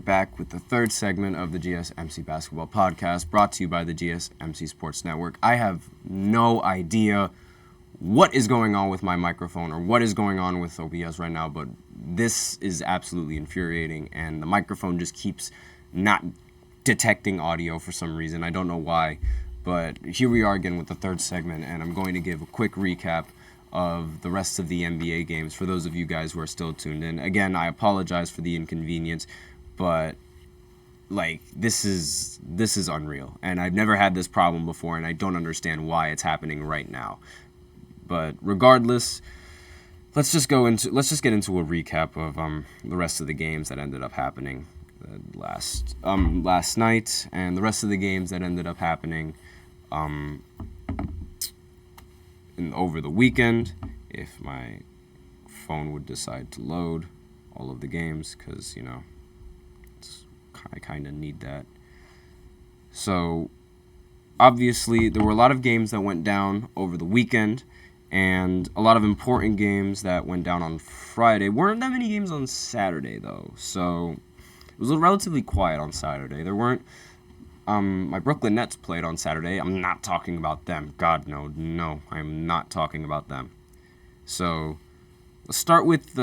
back with the third segment of the GSMC Basketball Podcast, brought to you by the GSMC Sports Network. I have no idea what is going on with my microphone or what is going on with OBS right now, but this is absolutely infuriating, and the microphone just keeps not detecting audio for some reason. I don't know why, but here we are again with the third segment, and I'm going to give a quick recap of the rest of the NBA games for those of you guys who are still tuned in. Again, I apologize for the inconvenience, but this is unreal, and I've never had this problem before, and I don't understand why it's happening right now. But regardless, let's just get into a recap of the rest of the games that ended up happening last night, and the rest of the games that ended up happening over the weekend, if my phone would decide to load all of the games, because, I kind of need that. So, obviously, there were a lot of games that went down over the weekend, and a lot of important games that went down on Friday. Weren't that many games on Saturday, though, so it was relatively quiet on Saturday. There weren't my Brooklyn Nets played on Saturday. I'm not talking about them. God, no, I'm not talking about them. So, let's start with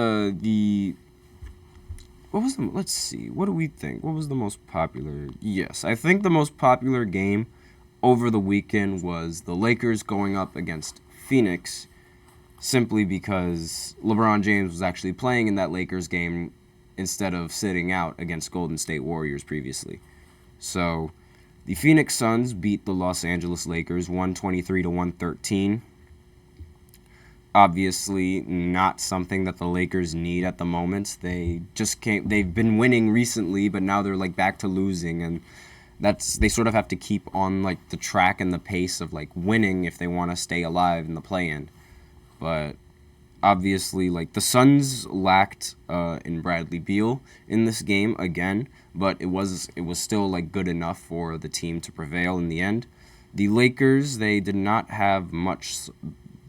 let's see, what do we think? What was the most popular? Yes, I think the most popular game over the weekend was the Lakers going up against Phoenix, simply because LeBron James was actually playing in that Lakers game instead of sitting out against Golden State Warriors previously. So, the Phoenix Suns beat the Los Angeles Lakers 123-113. Obviously, not something that the Lakers need at the moment. They've been winning recently, but now they're back to losing, and they sort of have to keep on the track and the pace of winning if they want to stay alive in the play-in. But obviously, the Suns lacked in Bradley Beal in this game again, but it was still good enough for the team to prevail in the end. The Lakers, they did not have much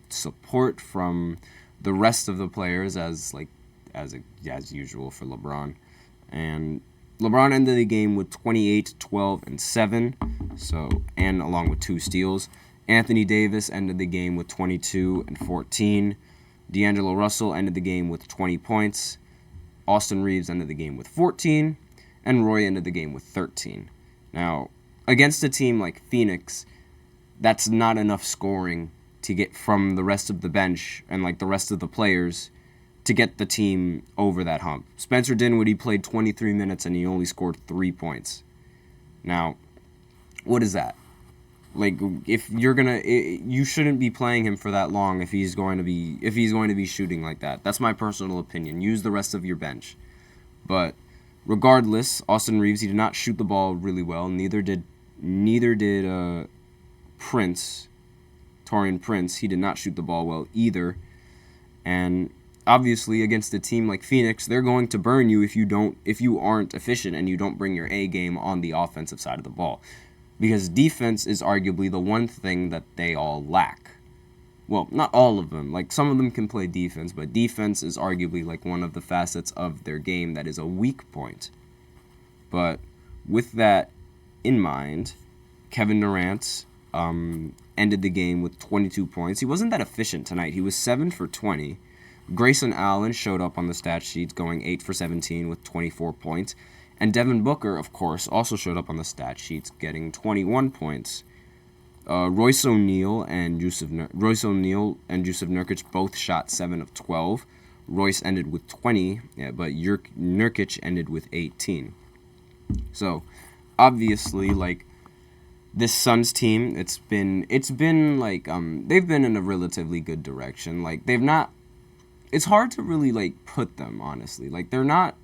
support from the rest of the players as usual for LeBron, and LeBron ended the game with 28, 12, and 7, and along with 2 steals. Anthony Davis ended the game with 22 and 14. D'Angelo Russell ended the game with 20 points. Austin Reeves ended the game with 14. And Roy ended the game with 13. Now, against a team like Phoenix, that's not enough scoring to get from the rest of the bench and the rest of the players to get the team over that hump. Spencer Dinwiddie played 23 minutes and he only scored 3 points. Now, what is that? If you shouldn't be playing him for that long if he's going to be shooting like that. That's my personal opinion. Use the rest of your bench. But regardless, Austin Reeves, he did not shoot the ball really well. Neither did Prince, Taurean Prince. He did not shoot the ball well either. And obviously, against a team like Phoenix, they're going to burn you if you aren't efficient and you don't bring your A game on the offensive side of the ball. Because defense is arguably the one thing that they all lack. Well, not all of them. Some of them can play defense, but defense is arguably one of the facets of their game that is a weak point. But with that in mind, Kevin Durant ended the game with 22 points. He wasn't that efficient tonight. He was 7 for 20. Grayson Allen showed up on the stat sheets going 8 for 17 with 24 points. And Devin Booker, of course, also showed up on the stat sheets getting 21 points. Royce O'Neal and Jusuf Nurkic both shot 7 of 12. Royce ended with 20, but Nurkic ended with 18. So, obviously, this Suns team, they've been in a relatively good direction. It's hard to really put them, honestly. They're not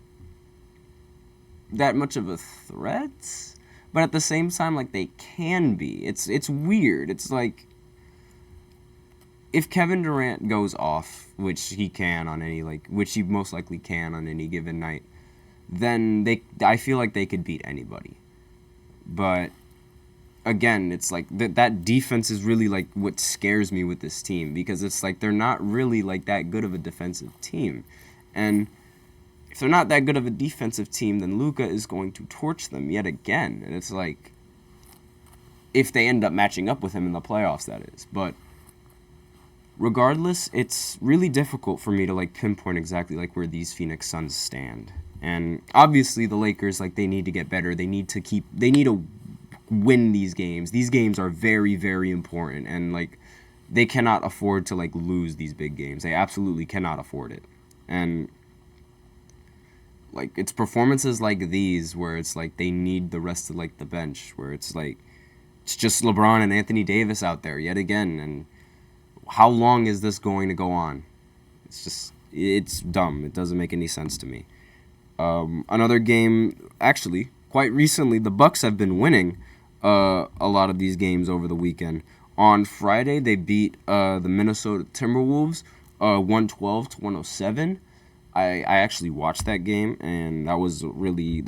that much of a threat, but at the same time, they can be. It's weird. It's if Kevin Durant goes off, which he most likely can on any given night, then I feel like they could beat anybody. But again, it's that defense is really what scares me with this team, because it's they're not really that good of a defensive team, and if they're not that good of a defensive team, then Luka is going to torch them yet again. And it's like, if they end up matching up with him in the playoffs, that is. But regardless, it's really difficult for me to like pinpoint exactly like where these Phoenix Suns stand. And obviously the Lakers, like, they need to get better. They need to win these games. These games are very, very important, and like, they cannot afford to like lose these big games. They absolutely cannot afford it. And like, it's performances like these where it's like they need the rest of like the bench, where it's like it's just LeBron and Anthony Davis out there yet again. And how long is this going to go on? It's dumb. It doesn't make any sense to me. Another game, actually, quite recently, the Bucks have been winning a lot of these games over the weekend. On Friday, they beat the Minnesota Timberwolves 112-107. I actually watched that game, and that was a really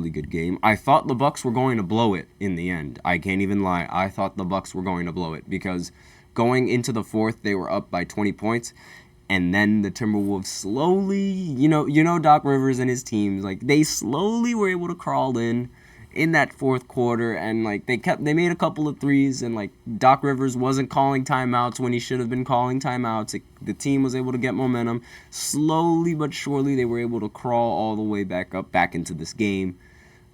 good game. I thought the Bucks were going to blow it in the end. I can't even lie. I thought the Bucks were going to blow it because going into the fourth, they were up by 20 points. And then the Timberwolves slowly, you know Doc Rivers and his teams, like, they slowly were able to crawl in that fourth quarter, and like they made a couple of threes, and like Doc Rivers wasn't calling timeouts when he should have been calling timeouts. The team was able to get momentum. Slowly but surely, they were able to crawl all the way back into this game,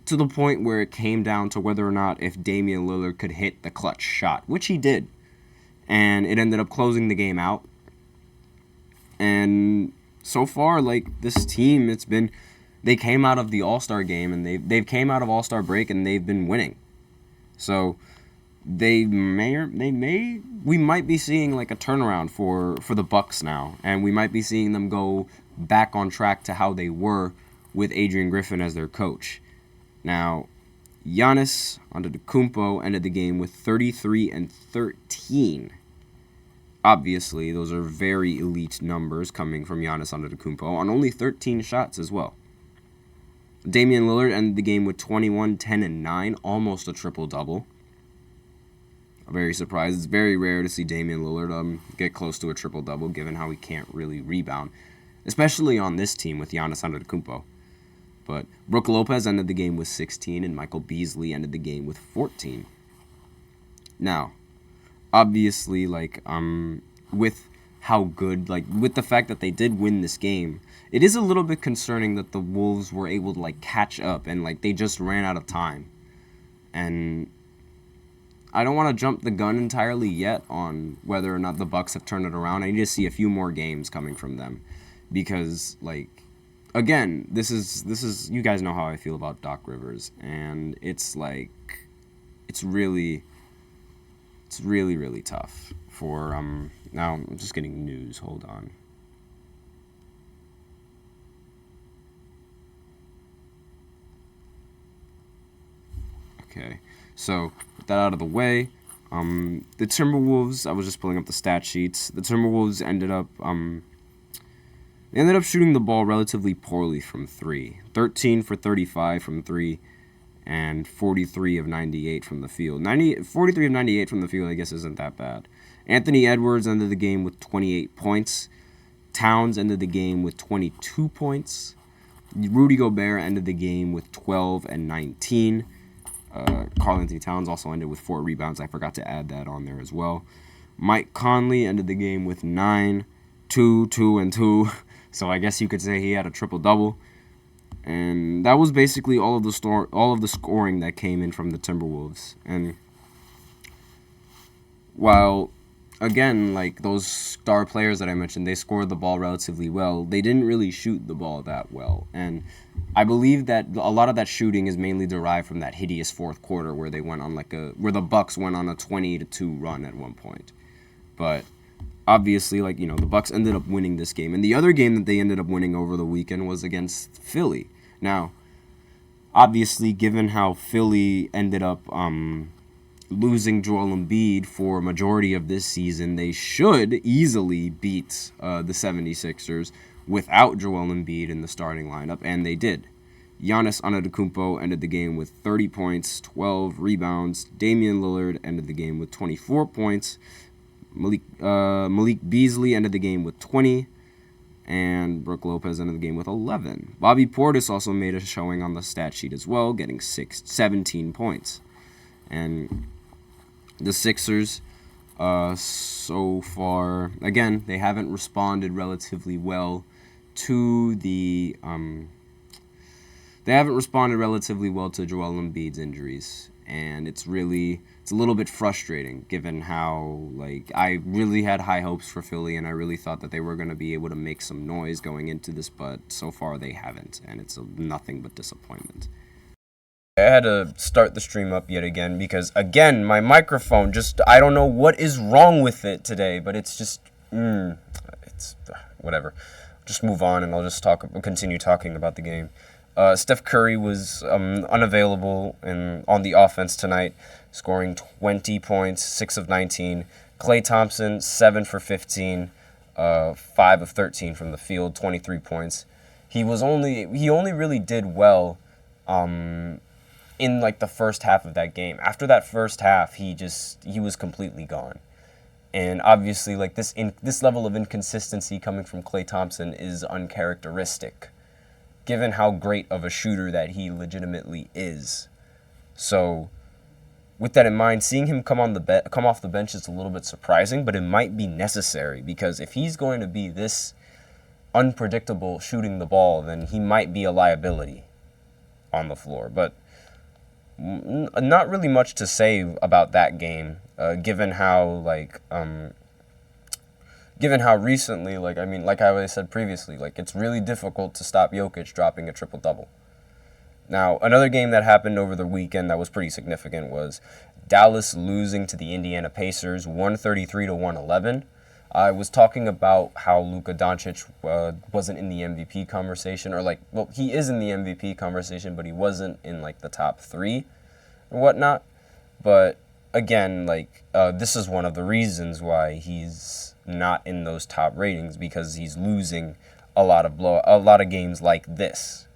to the point where it came down to whether or not if Damian Lillard could hit the clutch shot, which he did, and it ended up closing the game out. And so far, like, this team, they came out of the All-Star game, and they've came out of All-Star break, and they've been winning. So we might be seeing like a turnaround for the Bucks now, and we might be seeing them go back on track to how they were with Adrian Griffin as their coach. Now, Giannis Antetokounmpo ended the game with 33 and 13. Obviously, those are very elite numbers coming from Giannis Antetokounmpo on only 13 shots as well. Damian Lillard ended the game with 21, 10, and 9, almost a triple-double. I'm very surprised. It's very rare to see Damian Lillard get close to a triple-double, given how he can't really rebound, especially on this team with Giannis Antetokounmpo. But Brook Lopez ended the game with 16, and Michael Beasley ended the game with 14. Now, obviously, like, with how good, like, with the fact that they did win this game, it is a little bit concerning that the Wolves were able to, like, catch up, and, like, they just ran out of time. And I don't want to jump the gun entirely yet on whether or not the Bucks have turned it around. I need to see a few more games coming from them, because, like, again, this is you guys know how I feel about Doc Rivers, and it's like, it's really tough for now I'm just getting news. Hold on. Okay, so with that out of the way, the Timberwolves, I was just pulling up the stat sheets. The Timberwolves ended up shooting the ball relatively poorly from 3. 13 for 35 from 3, and 43 of 98 from the field. 43 of 98 from the field, I guess, isn't that bad. Anthony Edwards ended the game with 28 points. Towns ended the game with 22 points. Rudy Gobert ended the game with 12 and 19. Karl-Anthony Towns also ended with 4 rebounds. I forgot to add that on there as well. Mike Conley ended the game with 9, 2, 2, and 2. So I guess you could say he had a triple-double. And that was basically all of the scoring that came in from the Timberwolves. And while, again, like, those star players that I mentioned, they scored the ball relatively well, they didn't really shoot the ball that well. And I believe that a lot of that shooting is mainly derived from that hideous fourth quarter where they went on where the Bucks went on a 20-2 run at one point. But obviously, like, the Bucks ended up winning this game. And the other game that they ended up winning over the weekend was against Philly. Now, obviously, given how Philly ended up losing Joel Embiid for a majority of this season, they should easily beat the 76ers without Joel Embiid in the starting lineup, and they did. Giannis Antetokounmpo ended the game with 30 points, 12 rebounds. Damian Lillard ended the game with 24 points. Malik Beasley ended the game with 20. And Brooke Lopez ended the game with 11. Bobby Portis also made a showing on the stat sheet as well, getting 17 points. And the Sixers, so far, again, they haven't responded relatively well to the Joel Embiid's injuries, and it's a little bit frustrating given how, like, I really had high hopes for Philly, and I really thought that they were going to be able to make some noise going into this, but so far they haven't, and it's nothing but disappointment. I had to start the stream up yet again because, again, my microphone I don't know what is wrong with it today, but it's just, it's whatever. Just move on and I'll just continue talking about the game. Steph Curry was unavailable on the offense tonight, scoring 20 points, 6 of 19. Klay Thompson, 7 for 15, 5 of 13 from the field, 23 points. He only really did well in like the first half of that game. After that first half, he was completely gone. And obviously, like this level of inconsistency coming from Klay Thompson is uncharacteristic, given how great of a shooter that he legitimately is. So, with that in mind, seeing him come off the bench is a little bit surprising, but it might be necessary because if he's going to be this unpredictable shooting the ball, then he might be a liability on the floor. But not really much to say about that game, given how recently, like I said previously, like it's really difficult to stop Jokic dropping a triple-double. Now, another game that happened over the weekend that was pretty significant was Dallas losing to the Indiana Pacers 133-111. I was talking about how Luka Doncic wasn't in the MVP conversation, he is in the MVP conversation, but he wasn't in like the top 3 or whatnot. But again, this is one of the reasons why he's not in those top ratings, because he's losing a lot of games like this,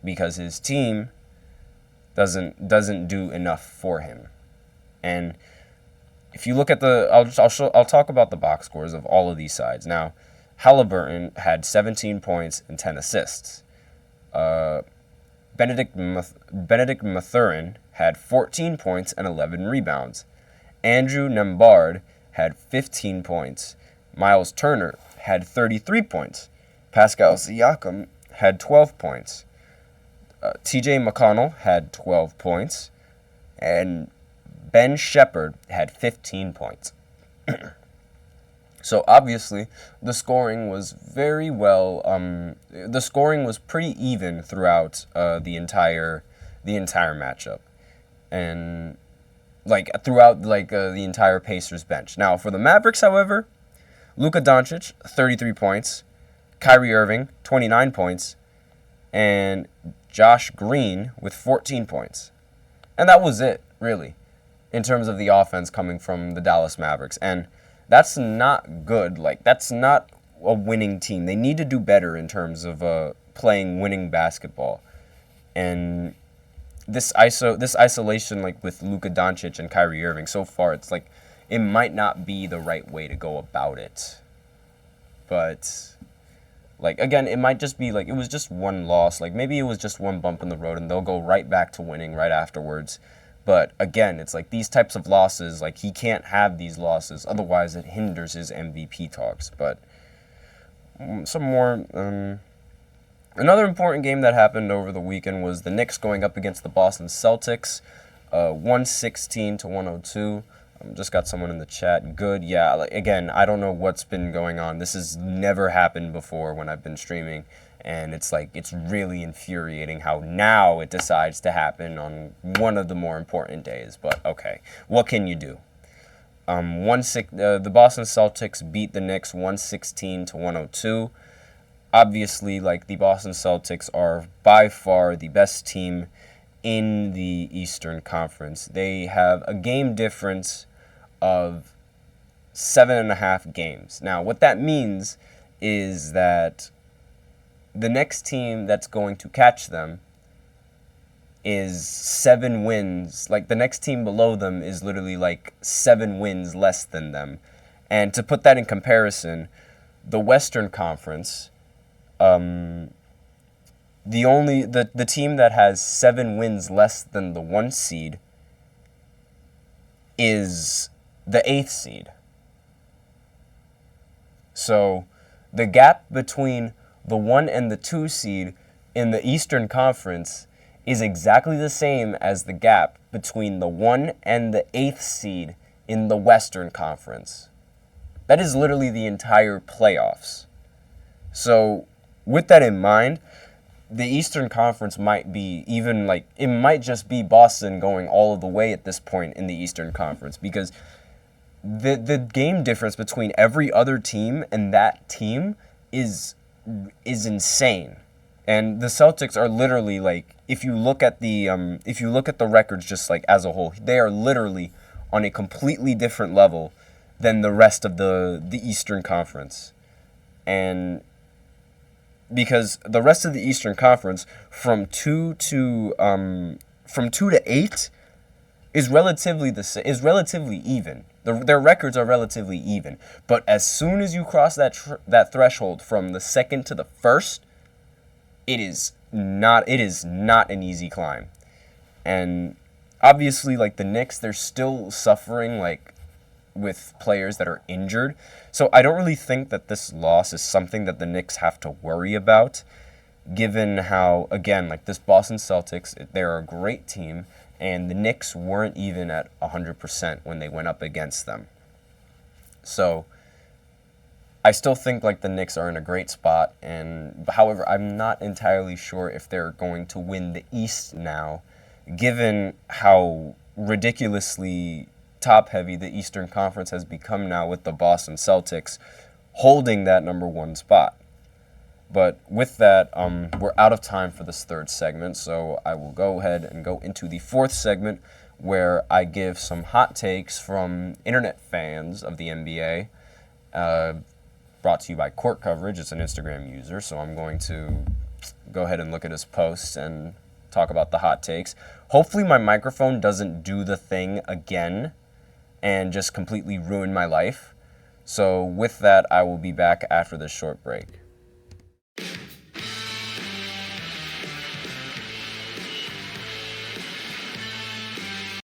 because his team doesn't do enough for him. And if you look at I'll talk about the box scores of all of these sides. Now, Halliburton had 17 points and 10 assists. Benedict Mathurin had 14 points and 11 rebounds. Andrew Nembhard had 15 points. Miles Turner had 33 points. Pascal Siakam had 12 points. TJ McConnell had 12 points. And Ben Shepherd had 15 points. So obviously, the scoring was very well. The scoring was pretty even throughout the entire matchup, and throughout the entire Pacers bench. Now for the Mavericks, however, Luka Doncic 33 points, Kyrie Irving 29 points, and Josh Green with 14 points, and that was it really, in terms of the offense coming from the Dallas Mavericks. And that's not good. That's not a winning team. They need to do better in terms of playing winning basketball. And this isolation, with Luka Doncic and Kyrie Irving, so far it's it might not be the right way to go about it. But again, it might just be it was just one loss. Maybe it was just one bump in the road, and they'll go right back to winning right afterwards. But again, it's these types of losses, he can't have these losses, otherwise it hinders his MVP talks. But some more, another important game that happened over the weekend was the Knicks going up against the Boston Celtics, 116-102. Just got someone in the chat. Good, yeah. Again, I don't know what's been going on. This has never happened before when I've been streaming. And it's really infuriating how now it decides to happen on one of the more important days. But okay, what can you do? The Boston Celtics beat the Knicks 116-102. Obviously, the Boston Celtics are by far the best team in the Eastern Conference. They have a game difference of 7.5 games. Now, what that means is that the next team that's going to catch them is 7 wins. The next team below them is literally 7 wins less than them. And to put that in comparison, the Western Conference, the team that has 7 wins less than the 1 seed is the 8th seed. So the gap between the 1 and the 2 seed in the Eastern Conference is exactly the same as the gap between the 1 and the 8th seed in the Western Conference. That is literally the entire playoffs. So with that in mind, the Eastern Conference might be even like, it might just be Boston going all of the way at this point in the Eastern Conference, because the game difference between every other team and that team is insane. And the Celtics are literally like, if you look at the records just like as a whole, they are literally on a completely different level than the rest of the Eastern Conference. And because the rest of the Eastern Conference from 2 to 8 is relatively even. Their records are relatively even. But as soon as you cross that threshold from the 2nd to the 1st, it is not an easy climb. And obviously, like, the Knicks, they're still suffering, like, with players that are injured. So I don't really think that this loss is something that the Knicks have to worry about, given how, again, like, this Boston Celtics, they're a great team, and the Knicks weren't even at 100% when they went up against them. So I still think, like, the Knicks are in a great spot, and however, I'm not entirely sure if they're going to win the East now, given how ridiculously top-heavy the Eastern Conference has become now, with the Boston Celtics holding that number 1 spot. But with that, we're out of time for this 3rd segment, so I will go ahead and go into the 4th segment, where I give some hot takes from internet fans of the NBA, brought to you by Court Coverage. It's an Instagram user, so I'm going to go ahead and look at his posts and talk about the hot takes. Hopefully my microphone doesn't do the thing again and just completely ruin my life. So with that, I will be back after this short break.